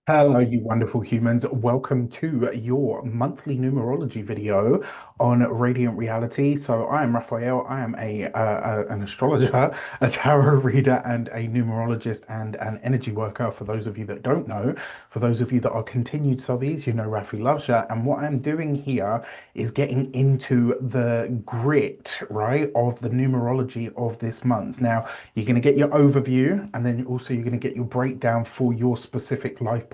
Hello, you wonderful humans. Welcome to your monthly numerology video on Radiant Reality. So, I am Raphael. I am an astrologer, a tarot reader, and a numerologist and an energy worker. For those of you that don't know, for those of you that are continued subbies, you know Rafi loves you. And what I'm doing here is getting into the grit, right, of the numerology of this month. Now, you're going to get your overview, and then also you're going to get your breakdown for your specific life path.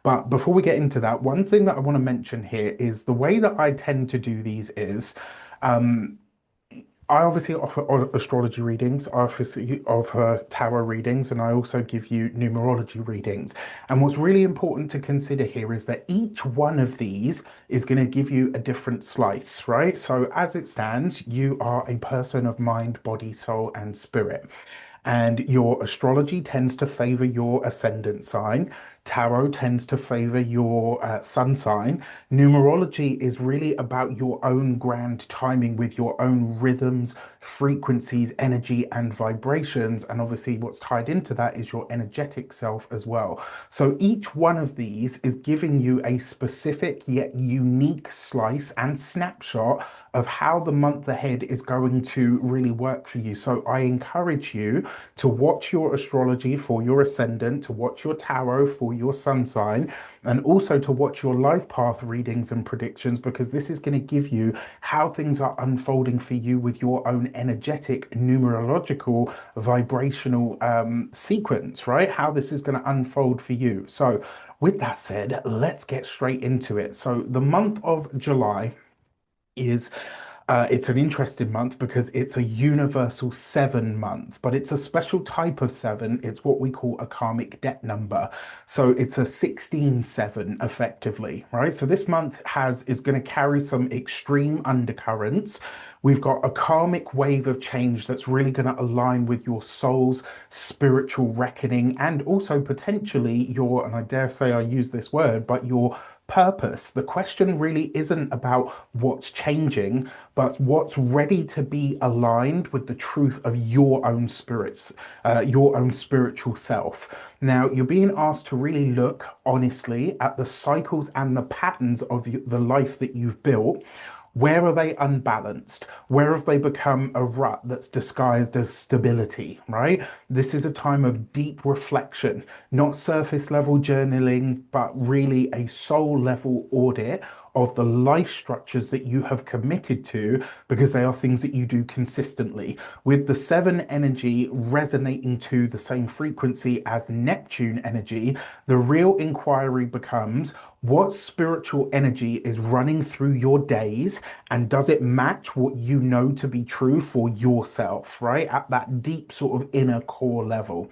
But before we get into that, one thing that I want to mention here is the way that I tend to do these is um, I obviously offer astrology readings, I offer tarot readings, and I also give you numerology readings. And what's really important to consider here is that each one of these is going to give you a different slice, right? So, as it stands, you are a person of mind, body, soul, and spirit. And your astrology tends to favor your ascendant sign. Tarot tends to favor your sun sign. Numerology is really about your own grand timing with your own rhythms, frequencies, energy, and vibrations. And obviously, what's tied into that is your energetic self as well. So each one of these is giving you a specific yet unique slice and snapshot of how the month ahead is going to really work for you. So I encourage you to watch your astrology for your ascendant, to watch your tarot for your sun sign, and also to watch your life path readings and predictions, because this is going to give you how things are unfolding for you with your own energetic, numerological, vibrational sequence, right? How this is going to unfold for you. So, with that said, let's get straight into it. So, the month of July is it's an interesting month because it's a universal seven month, but it's a special type of seven. It's what we call a karmic debt number. So it's a 16/7 effectively, right? So this month has is going to carry some extreme undercurrents. We've got a karmic wave of change that's really going to align with your soul's spiritual reckoning and also potentially your, and I dare say I use this word, but your purpose. The question really isn't about what's changing, but what's ready to be aligned with the truth of your own spirits, your own spiritual self. Now, you're being asked to really look honestly at the cycles and the patterns of the life that you've built. Where are they unbalanced? Where have they become a rut that's disguised as stability, right? This is a time of deep reflection, not surface level journaling, but really a soul level audit of the life structures that you have committed to because they are things that you do consistently. With the seven energy resonating to the same frequency as Neptune energy, the real inquiry becomes what spiritual energy is running through your days and does it match what you know to be true for yourself, right? At that deep sort of inner core level.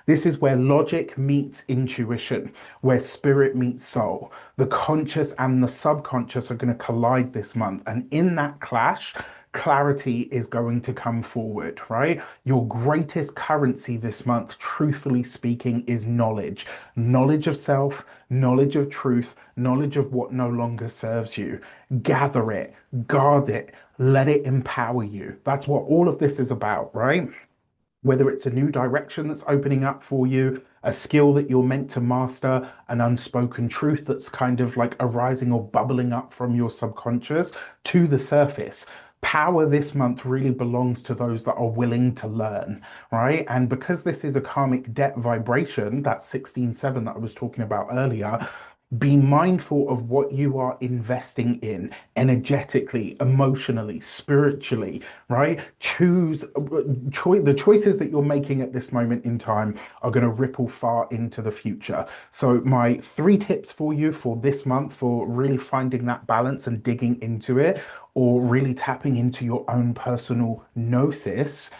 This is where logic meets intuition, where spirit meets soul. The conscious and the subconscious are going to collide this month. And in that clash, clarity is going to come forward, right? Your greatest currency this month, truthfully speaking, is knowledge. Knowledge of self, knowledge of truth, knowledge of what no longer serves you. Gather it, guard it, let it empower you. That's what all of this is about, right? Whether it's a new direction that's opening up for you, a skill that you're meant to master, an unspoken truth that's kind of like arising or bubbling up from your subconscious to the surface. Power this month really belongs to those that are willing to learn, right? And because this is a karmic debt vibration, that 16/7 that I was talking about earlier, be mindful of what you are investing in energetically, emotionally, spiritually, right? The choices that you're making at this moment in time are going to ripple far into the future. So, my three tips for you for this month for really finding that balance and digging into it, or really tapping into your own personal gnosis.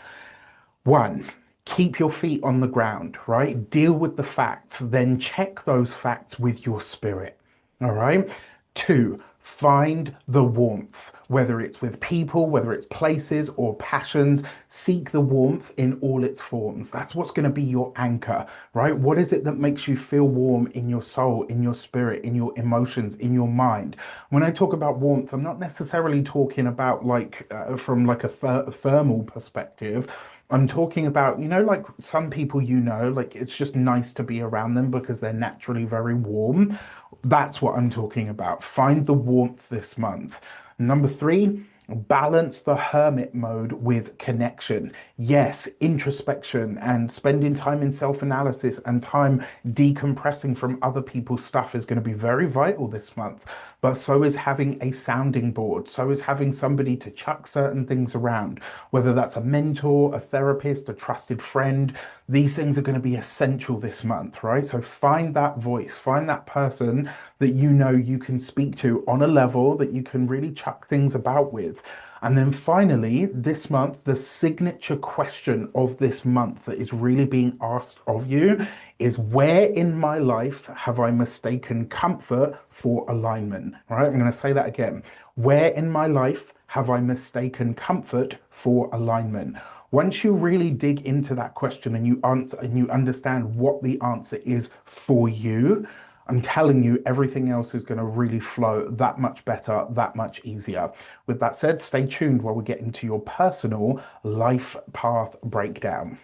One, keep your feet on the ground, right? Deal with the facts, then check those facts with your spirit. All right. Two, find the warmth, whether it's with people, whether it's places or passions. Seek the warmth in all its forms. That's what's going to be your anchor, right? What is it that makes you feel warm in your soul, in your spirit, in your emotions, in your mind? When I talk about warmth, I'm not necessarily talking about like from like a thermal perspective. I'm talking about, like some people, like it's just nice to be around them because they're naturally very warm. That's what I'm talking about. Find the warmth this month. Number three, balance the hermit mode with connection. Yes, introspection and spending time in self-analysis and time decompressing from other people's stuff is going to be very vital this month. But so is having a sounding board. So is having somebody to chuck certain things around, whether that's a mentor, a therapist, a trusted friend. These things are going to be essential this month, right? So find that voice, find that person that you know you can speak to on a level that you can really chuck things about with. And then finally, this month, the signature question of this month that is really being asked of you is, where in my life have I mistaken comfort for alignment? All right, I'm going to say that again. Where in my life have I mistaken comfort for alignment? Once you really dig into that question and you answer and you understand what the answer is for you, I'm telling you, everything else is going to really flow that much better, that much easier. With that said, stay tuned while we get into your personal life path breakdown.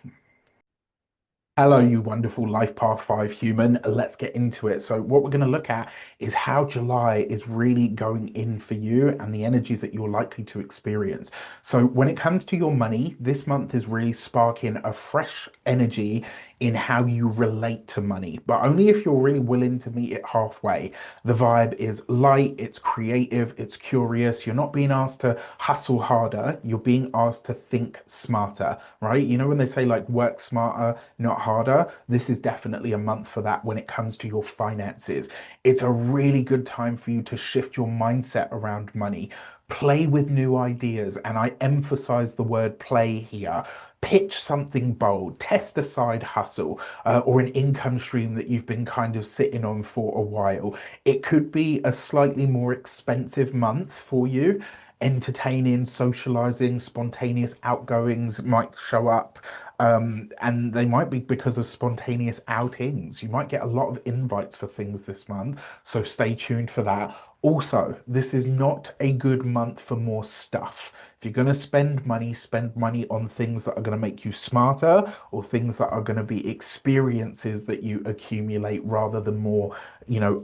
Hello, you wonderful Life Path 5 human. Let's get into it. So, what we're going to look at is how July is really going in for you and the energies that you're likely to experience. So, when it comes to your money, this month is really sparking a fresh energy in how you relate to money, but only if you're really willing to meet it halfway. The vibe is light, it's creative, it's curious. You're not being asked to hustle harder, you're being asked to think smarter, right? You know, when they say like work smarter, not harder, this is definitely a month for that when it comes to your finances. It's a really good time for you to shift your mindset around money. Play with new ideas, and I emphasize the word play here. Pitch something bold, test a side hustle, or an income stream that you've been kind of sitting on for a while. It could be a slightly more expensive month for you. Entertaining, socializing, spontaneous outgoings might show up. And they might be because of spontaneous outings. You might get a lot of invites for things this month, so stay tuned for that. Also, this is not a good month for more stuff. If you're going to spend money on things that are going to make you smarter or things that are going to be experiences that you accumulate rather than more,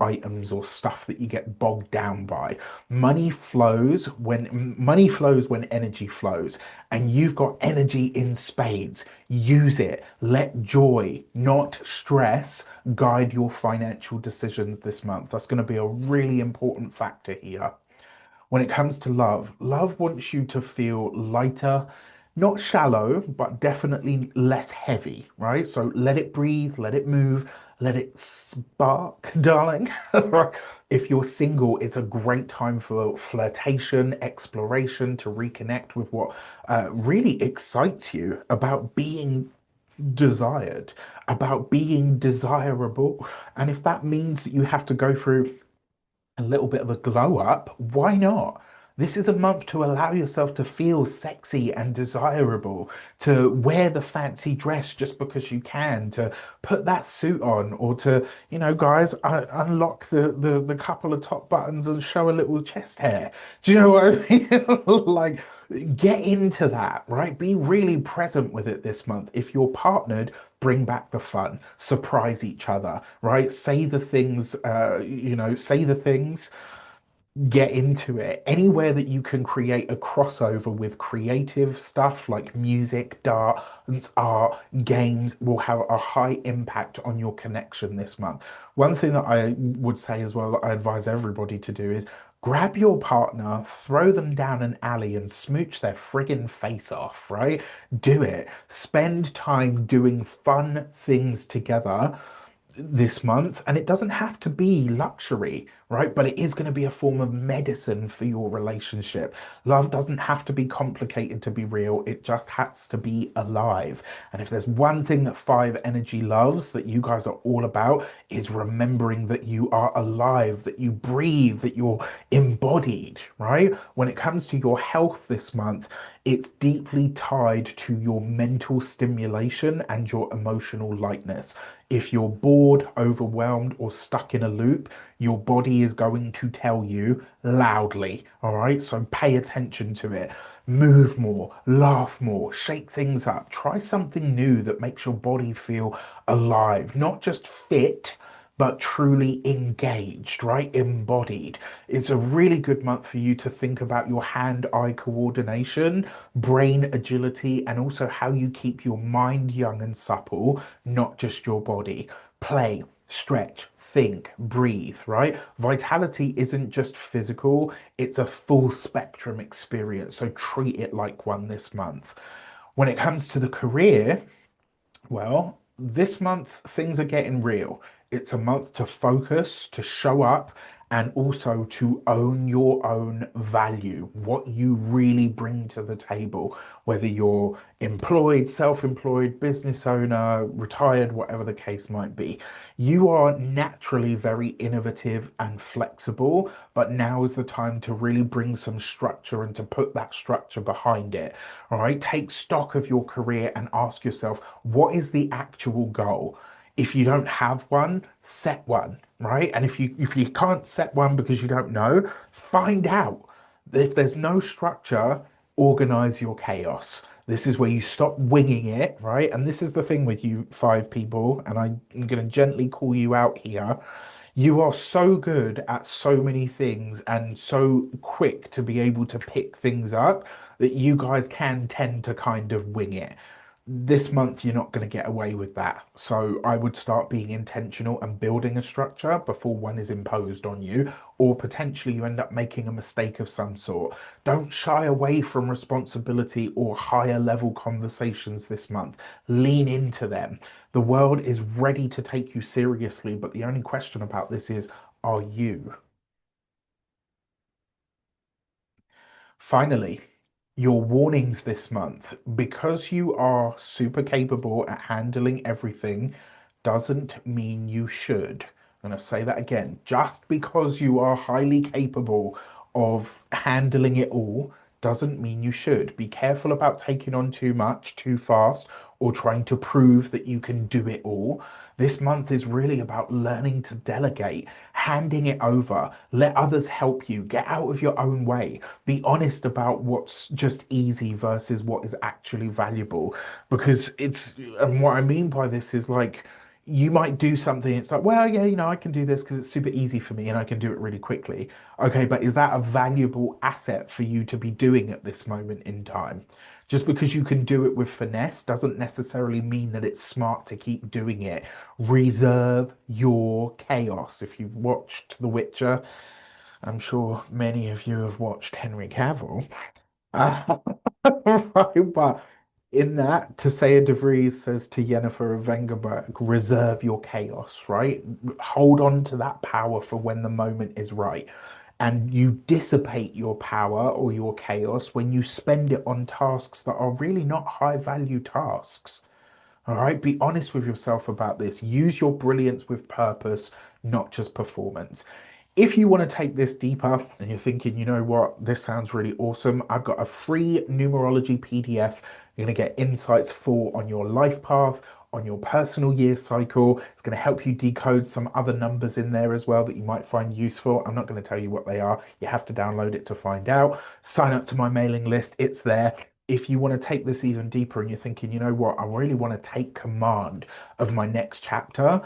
items or stuff that you get bogged down by. Money flows when energy flows, and you've got energy in spades. Use it. Let joy, not stress, guide your financial decisions this month. That's going to be a really important factor here. When it comes to love, love wants you to feel lighter, not shallow, but definitely less heavy, right? So let it breathe, let it move, let it spark, darling. Right? If you're single, it's a great time for flirtation, exploration, to reconnect with what really excites you about being desired, about being desirable. And if that means that you have to go through a little bit of a glow up, why not? This is a month to allow yourself to feel sexy and desirable, to wear the fancy dress just because you can, to put that suit on, or to, guys, unlock the couple of top buttons and show a little chest hair. Do you know what I mean? Like, get into that, right? Be really present with it this month. If you're partnered, bring back the fun, surprise each other, right? Say the things, get into it. Anywhere that you can create a crossover with creative stuff like music, dance, art, games will have a high impact on your connection this month. One thing that I would say as well, that I advise everybody to do is grab your partner, throw them down an alley and smooch their friggin' face off, right? Do it. Spend time doing fun things together this month, and it doesn't have to be luxury, right? But it is going to be a form of medicine for your relationship. Love doesn't have to be complicated to be real, it just has to be alive. And if there's one thing that five energy loves, that you guys are all about, is remembering that you are alive, that you breathe, that you're embodied, right? When it comes to your health this month, it's deeply tied to your mental stimulation and your emotional lightness. If you're bored, overwhelmed, or stuck in a loop, your body body is going to tell you loudly. All right. So pay attention to it. Move more, laugh more, shake things up. Try something new that makes your body feel alive, not just fit, but truly engaged, right? Embodied. It's a really good month for you to think about your hand-eye coordination, brain agility, and also how you keep your mind young and supple, not just your body. Play, stretch, think, breathe, right? Vitality isn't just physical, it's a full spectrum experience. So treat it like one this month. When it comes to the career, well, this month things are getting real. It's a month to focus, to show up, and also to own your own value, what you really bring to the table, whether you're employed, self-employed, business owner, retired, whatever the case might be. You are naturally very innovative and flexible, but now is the time to really bring some structure and to put that structure behind it. All right, take stock of your career and ask yourself, what is the actual goal? If you don't have one, set one, right? And if you can't set one because you don't know, find out. If there's no structure, organize your chaos. This is where you stop winging it, right? And this is the thing with you five people, and I'm going to gently call you out here. You are so good at so many things and so quick to be able to pick things up that you guys can tend to kind of wing it. This month, you're not going to get away with that. So I would start being intentional and building a structure before one is imposed on you, or potentially you end up making a mistake of some sort. Don't shy away from responsibility or higher level conversations this month. Lean into them. The world is ready to take you seriously, but the only question about this is, are you? Finally, your warnings this month. Because you are super capable at handling everything, doesn't mean you should. I'm going to say that again. Just because you are highly capable of handling it all doesn't mean you should. Be careful about taking on too much too fast or trying to prove that you can do it all. This month is really about learning to delegate, handing it over, let others help you, get out of your own way, be honest about what's just easy versus what is actually valuable. Because and what I mean by this is like, you might do something, it's like, well, yeah, I can do this because it's super easy for me and I can do it really quickly. Okay, but is that a valuable asset for you to be doing at this moment in time? Just because you can do it with finesse doesn't necessarily mean that it's smart to keep doing it. Reserve your chaos. If you've watched The Witcher, I'm sure many of you have watched Henry Cavill. Uh, right, but in that, Tessaya DeVries says to Yennefer of Vengerberg, reserve your chaos, right? Hold on to that power for when the moment is right. And you dissipate your power or your chaos when you spend it on tasks that are really not high value tasks. All right, be honest with yourself about this. Use your brilliance with purpose, not just performance. If you want to take this deeper and you're thinking, you know what, this sounds really awesome, I've got a free numerology PDF. You're going to get insights for on your life path, on your personal year cycle. It's going to help you decode some other numbers in there as well that you might find useful. I'm not going to tell you what they are. You have to download it to find out. Sign up to my mailing list. It's there. If you want to take this even deeper and you're thinking, you know what, I really want to take command of my next chapter,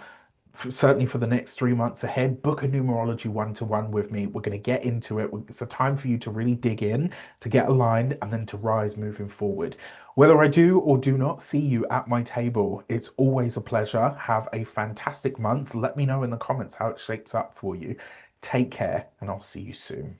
certainly for the next 3 months ahead, book a numerology one-to-one with me. We're going to get into it. It's a time for you to really dig in, to get aligned, and then to rise moving forward. Whether I do or do not see you at my table, it's always a pleasure. Have a fantastic month. Let me know in the comments how it shapes up for you. Take care, and I'll see you soon.